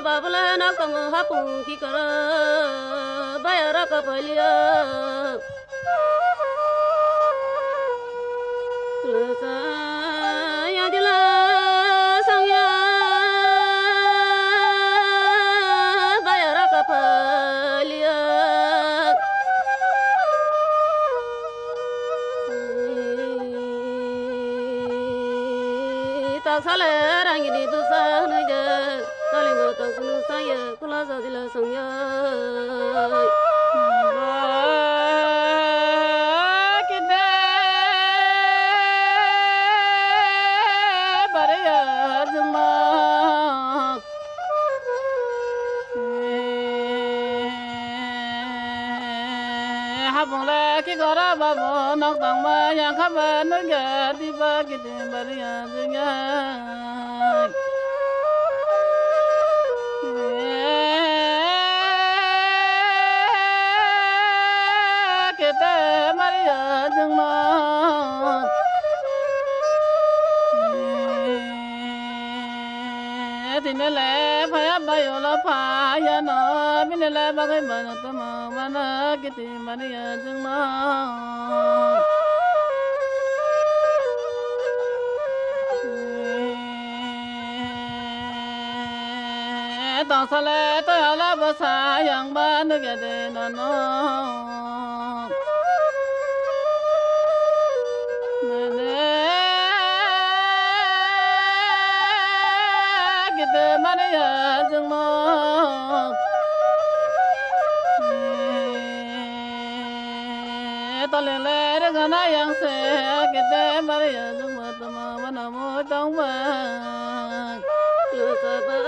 Babula na kamu hapun kikara bayara kapalia lesa ya dila sangya bayara kapalia tak salah rangi di besar naja Kalingo tau kunu saya kula sadila sangya kita baraya juma habang le ki gora babo nok tang ma yang khaban ga di ba kita baraya juma Tinele phaya bayola phaya no binele bagai bana tama mana kiti maria jengma tang sale to ala basa yang banu gede no Maria jengmo tolele regana yang se kete Maria jengmo tama mana mo tong ba lusaba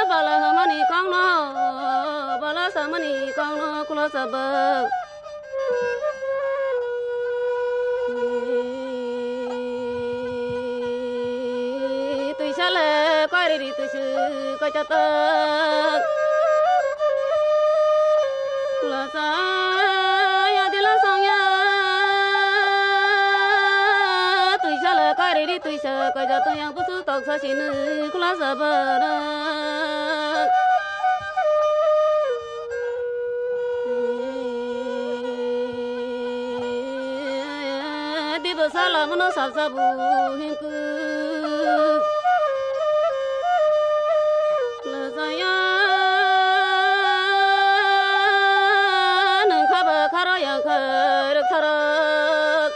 bala mani kang no bala samani kang no kula sabak Kari tu su kacata Kulasa ya dila sangya Tu shala kari di tu sha kacata yang pusu tak sa sinu kulasa bara Di basala mana sabu hinku saya nang khaba khara yang kharak kharak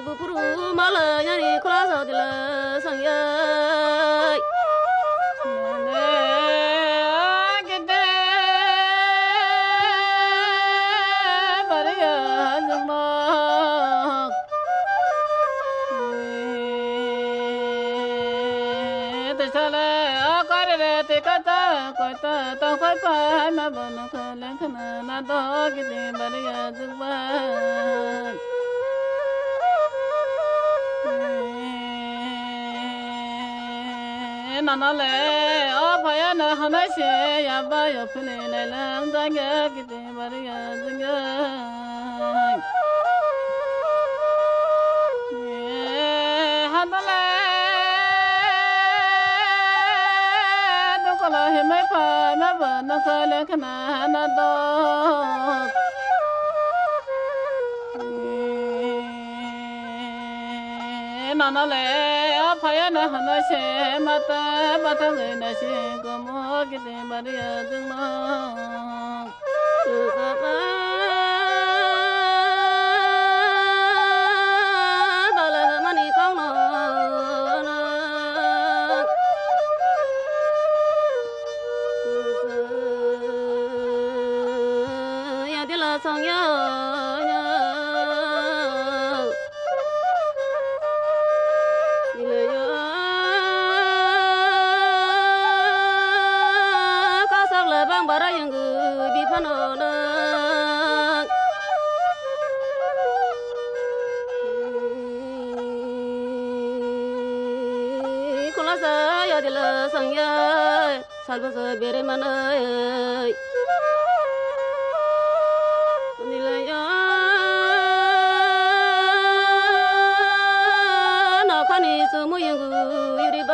bupuru mala yani kulasa dila sangya Kota tao khói phai mà bận nó khờ lên khờ na đó cái gì mà bây giờ dừng ba nó lẽ ở phải nó không nói xe ya ba ya phi này làm ta nghe cái gì mà bây giờ dừng hắn nó lẽ Kala he mai pa ma ba na kala kana na do na na le a pa ya na na she ma ta ngai na she ko mo ki te ba ya jung ma tu sa pa bala mani kang no song ya ile ya 클라사 야딜라 상야 살버서 베레마나이 니라야 나카니 스무영구 유리바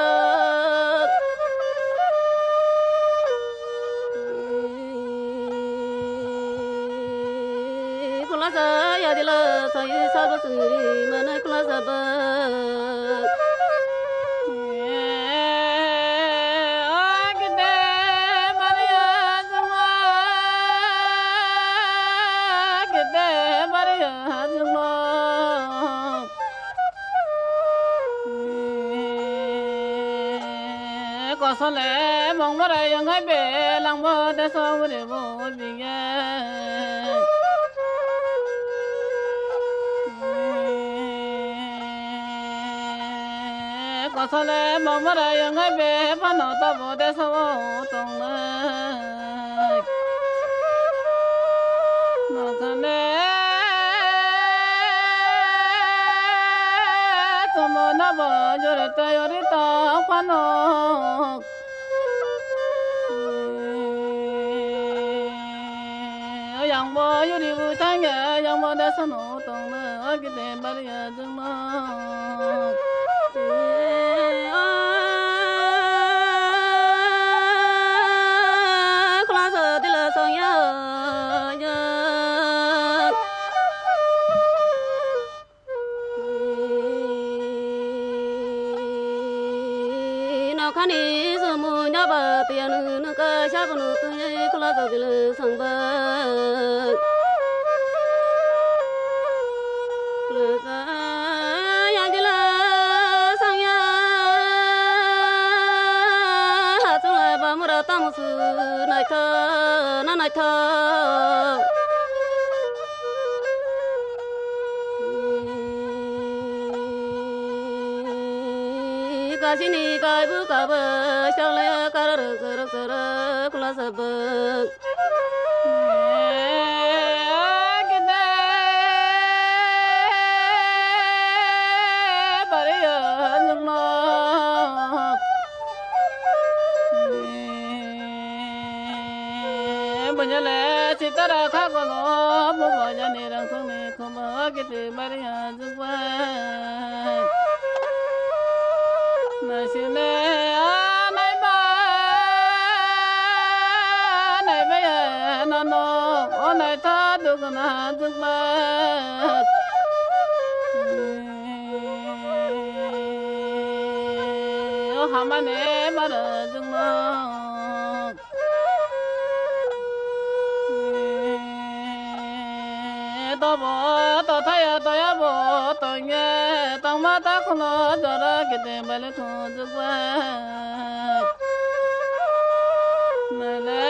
클라사 야딜라 상야 살버서 베레마나이 클라사바 có số lệ mong mà đâyยังให้เบลังบ่ได้สองบ่ได้บ่มีแก่có số lệ mong mà đâyยังให้เบพะนอตะบ่ได้สองตรงเลยมาคันเดสมนะบ่อยู่ได้ตายริตาพะนอyang bo yuri bu tanga yang bo da sano tong na agite bariya juma clasa de la sonya ya na khani sumu nya ba pian nu ka sha bu nu tu clasa de la sangba tamusu nai tha na nai tha ka sini kai bu ka ba shang le ka ra ra kula sa ba bây lẽ chỉ ta đã khác có nó bố bỏ nhà này đang sống này không mở cái từ ba đi hà dương qua này xin nè này ba này bây giờ nó này ta được na dương ba hàm anh em ba được dương ba ta bỏ ta thấy ta ya bỏ ta nghe ta mà ta không lo cho ra cái tiền bài lấy thằng giúp qua này